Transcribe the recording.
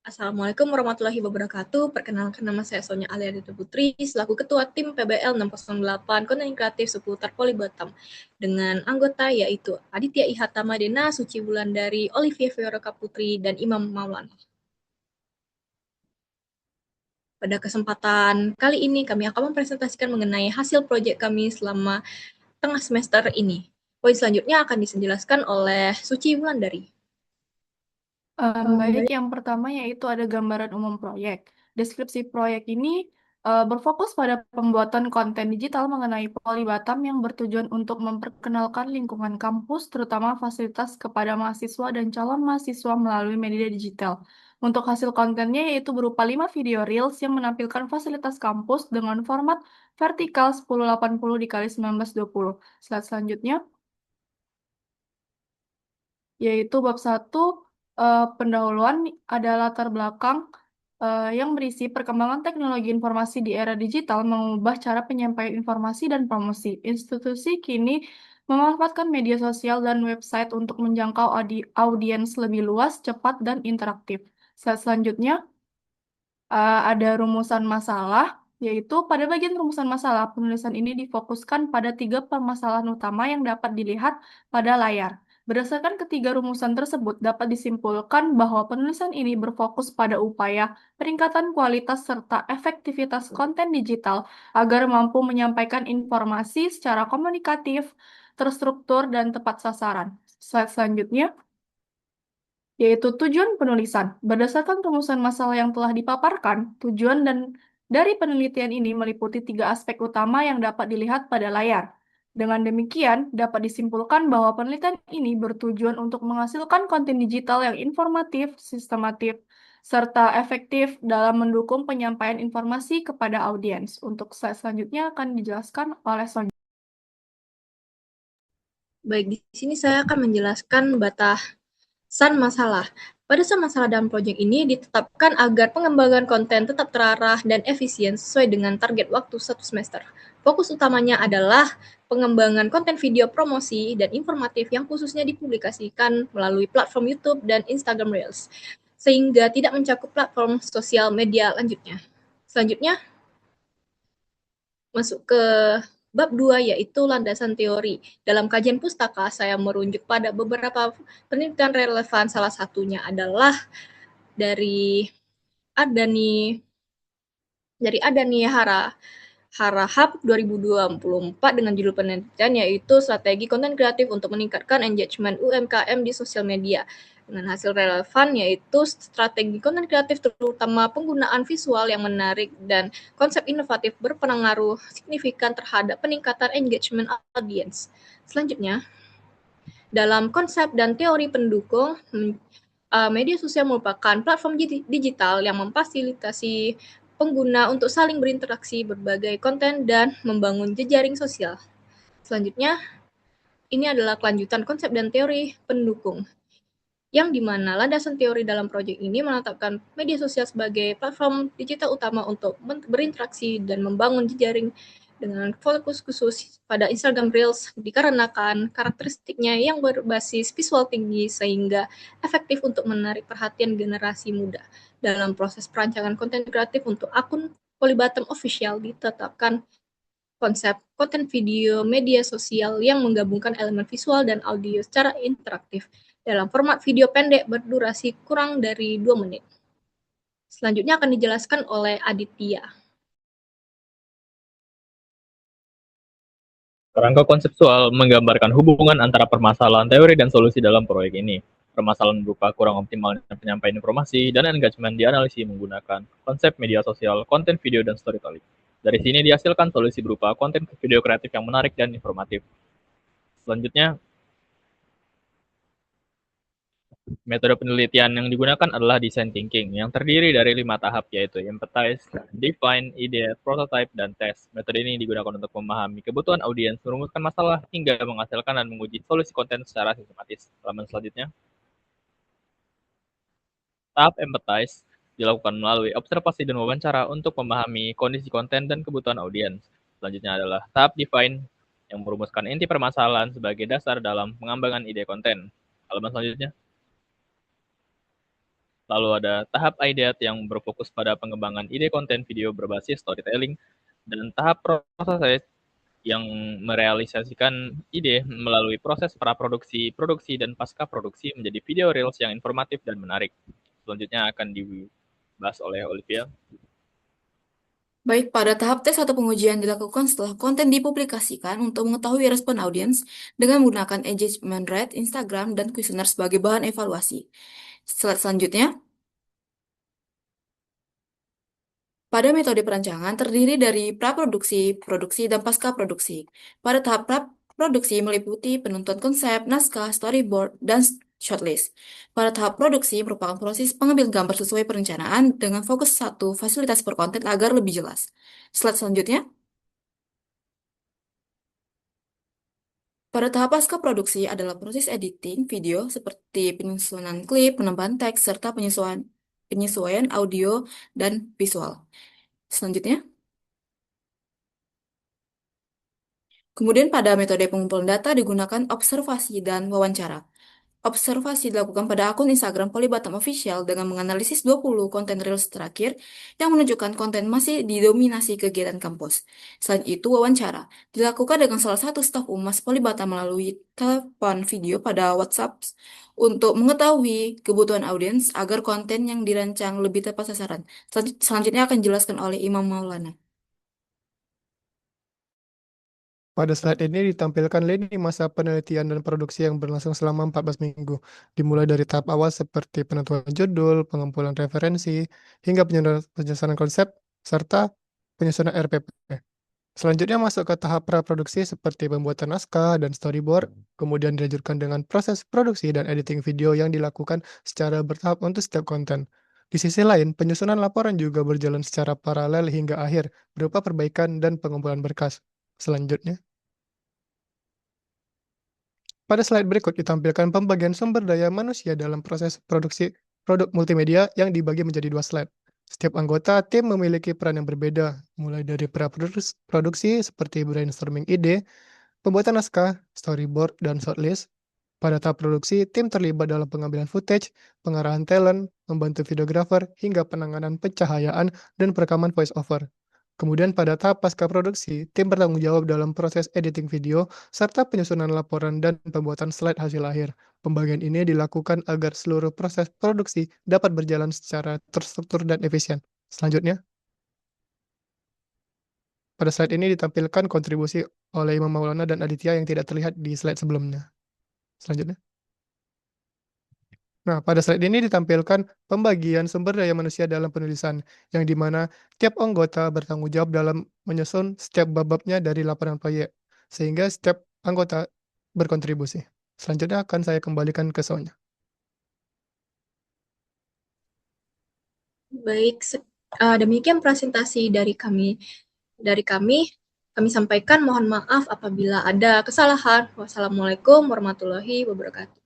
Assalamualaikum warahmatullahi wabarakatuh. Perkenalkan nama saya Sonya Alianita Putri, selaku Ketua Tim PBL 608 Konten Kreatif seputar Polibatam. Dengan anggota yaitu Aditya Ihata Madena, Suci Wulandari, Olivia Fioroka Putri, dan Imam Maulana. Pada kesempatan kali ini kami akan mempresentasikan mengenai hasil proyek kami selama tengah semester ini. Poin selanjutnya akan dijelaskan oleh Suci Wulandari. Baik, yang pertama yaitu ada gambaran umum proyek. Deskripsi proyek ini berfokus pada pembuatan konten digital mengenai Polibatam yang bertujuan untuk memperkenalkan lingkungan kampus, terutama fasilitas kepada mahasiswa dan calon mahasiswa melalui media digital. Untuk hasil kontennya yaitu berupa 5 video Reels yang menampilkan fasilitas kampus dengan format vertikal 1080 dikali 1920. Slide selanjutnya yaitu bab 1 pendahuluan ada latar belakang yang berisi perkembangan teknologi informasi di era digital mengubah cara penyampaian informasi dan promosi. Institusi kini memanfaatkan media sosial dan website untuk menjangkau audiens lebih luas, cepat, dan interaktif. Selanjutnya, ada rumusan masalah, yaitu pada bagian rumusan masalah, penulisan ini difokuskan pada 3 permasalahan utama yang dapat dilihat pada layar. Berdasarkan ketiga rumusan tersebut, dapat disimpulkan bahwa penulisan ini berfokus pada upaya peningkatan kualitas serta efektivitas konten digital agar mampu menyampaikan informasi secara komunikatif, terstruktur, dan tepat sasaran. Slide selanjutnya yaitu tujuan penulisan. Berdasarkan rumusan masalah yang telah dipaparkan, tujuan dan dari penelitian ini meliputi 3 aspek utama yang dapat dilihat pada layar. Dengan demikian, dapat disimpulkan bahwa penelitian ini bertujuan untuk menghasilkan konten digital yang informatif, sistematif, serta efektif dalam mendukung penyampaian informasi kepada audiens. Untuk slide selanjutnya akan dijelaskan oleh Sonia. Baik, di sini saya akan menjelaskan batasan masalah. Batasan masalah dalam proyek ini ditetapkan agar pengembangan konten tetap terarah dan efisien sesuai dengan target waktu 1 semester. Fokus utamanya adalah pengembangan konten video promosi dan informatif yang khususnya dipublikasikan melalui platform YouTube dan Instagram Reels, sehingga tidak mencakup platform sosial media Selanjutnya, masuk ke bab 2 yaitu landasan teori. Dalam kajian pustaka, saya merujuk pada beberapa penelitian relevan. Salah satunya adalah dari Adani Adani Harahap 2024 dengan judul penelitian yaitu strategi konten kreatif untuk meningkatkan engagement UMKM di sosial media. Dengan hasil relevan yaitu strategi konten kreatif terutama penggunaan visual yang menarik dan konsep inovatif berpengaruh signifikan terhadap peningkatan engagement audience. Selanjutnya, dalam konsep dan teori pendukung, media sosial merupakan platform digital yang memfasilitasi pengguna untuk saling berinteraksi, berbagai konten, dan membangun jejaring sosial. Selanjutnya, ini adalah kelanjutan konsep dan teori pendukung, yang dimana landasan teori dalam proyek ini menetapkan media sosial sebagai platform digital utama untuk berinteraksi dan membangun jejaring dengan fokus khusus pada Instagram Reels dikarenakan karakteristiknya yang berbasis visual tinggi sehingga efektif untuk menarik perhatian generasi muda. Dalam proses perancangan konten kreatif untuk akun Polibatam Official ditetapkan konsep konten video media sosial yang menggabungkan elemen visual dan audio secara interaktif dalam format video pendek berdurasi kurang dari 2 menit. Selanjutnya akan dijelaskan oleh Aditya. Kerangka konseptual menggambarkan hubungan antara permasalahan teori dan solusi dalam proyek ini. Permasalahan berupa kurang optimalnya penyampaian informasi dan engagement dianalisis menggunakan konsep media sosial, konten video, dan storytelling. Dari sini dihasilkan solusi berupa konten video kreatif yang menarik dan informatif. Selanjutnya, metode penelitian yang digunakan adalah design thinking, yang terdiri dari 5 tahap, yaitu empathize, define, ideate, prototype, dan test. Metode ini digunakan untuk memahami kebutuhan audiens, merumuskan masalah, hingga menghasilkan dan menguji solusi konten secara sistematis. Halaman selanjutnya. Tahap empathize dilakukan melalui observasi dan wawancara untuk memahami kondisi konten dan kebutuhan audiens. Selanjutnya adalah tahap define, yang merumuskan inti permasalahan sebagai dasar dalam pengembangan ide konten. Halaman selanjutnya. Lalu ada tahap ideate yang berfokus pada pengembangan ide konten video berbasis storytelling, dan tahap proses yang merealisasikan ide melalui proses praproduksi, produksi, dan pasca produksi menjadi video reels yang informatif dan menarik. Selanjutnya akan dibahas oleh Olivia. Baik, pada tahap tes atau pengujian dilakukan setelah konten dipublikasikan untuk mengetahui respon audiens dengan menggunakan engagement rate, Instagram, dan kuesioner sebagai bahan evaluasi. Slide selanjutnya. Pada metode perancangan terdiri dari praproduksi, produksi, dan pasca produksi. Pada tahap praproduksi meliputi penentuan konsep, naskah, storyboard, dan shortlist. Pada tahap produksi merupakan proses pengambilan gambar sesuai perencanaan dengan fokus satu fasilitas per konten agar lebih jelas. Slide selanjutnya. Pada tahap pasca produksi adalah proses editing video seperti penyusunan klip, penambahan teks, serta penyesuaian audio dan visual. Selanjutnya. Kemudian pada metode pengumpulan data digunakan observasi dan wawancara. Observasi dilakukan pada akun Instagram Polybatam Official dengan menganalisis 20 konten reels terakhir yang menunjukkan konten masih didominasi kegiatan kampus. Selain itu, wawancara dilakukan dengan salah satu staf Umas Polybatam melalui telepon video pada WhatsApp untuk mengetahui kebutuhan audiens agar konten yang dirancang lebih tepat sasaran. Selanjutnya akan dijelaskan oleh Imam Maulana. Pada slide ini ditampilkan lini masa penelitian dan produksi yang berlangsung selama 14 minggu, dimulai dari tahap awal seperti penentuan judul, pengumpulan referensi, hingga penyusunan konsep, serta penyusunan RPP. Selanjutnya masuk ke tahap praproduksi seperti pembuatan naskah dan storyboard, kemudian dilanjutkan dengan proses produksi dan editing video yang dilakukan secara bertahap untuk setiap konten. Di sisi lain, penyusunan laporan juga berjalan secara paralel hingga akhir, berupa perbaikan dan pengumpulan berkas. Selanjutnya, pada slide berikut ditampilkan pembagian sumber daya manusia dalam proses produksi produk multimedia yang dibagi menjadi 2 slide. Setiap anggota tim memiliki peran yang berbeda, mulai dari praproduksi seperti brainstorming ide, pembuatan naskah, storyboard, dan shortlist. Pada tahap produksi, tim terlibat dalam pengambilan footage, pengarahan talent, membantu videografer, hingga penanganan pencahayaan dan perekaman voice over. Kemudian pada tahap pasca produksi, tim bertanggung jawab dalam proses editing video, serta penyusunan laporan dan pembuatan slide hasil akhir. Pembagian ini dilakukan agar seluruh proses produksi dapat berjalan secara terstruktur dan efisien. Selanjutnya, pada slide ini ditampilkan kontribusi oleh Imam Maulana dan Aditya yang tidak terlihat di slide sebelumnya. Selanjutnya. Nah, pada slide ini ditampilkan pembagian sumber daya manusia dalam penulisan, yang dimana tiap anggota bertanggung jawab dalam menyusun setiap bab-babnya dari laporan proyek, sehingga setiap anggota berkontribusi. Selanjutnya akan saya kembalikan ke Sonya. Baik, demikian presentasi dari kami. Kami sampaikan mohon maaf apabila ada kesalahan. Wassalamualaikum warahmatullahi wabarakatuh.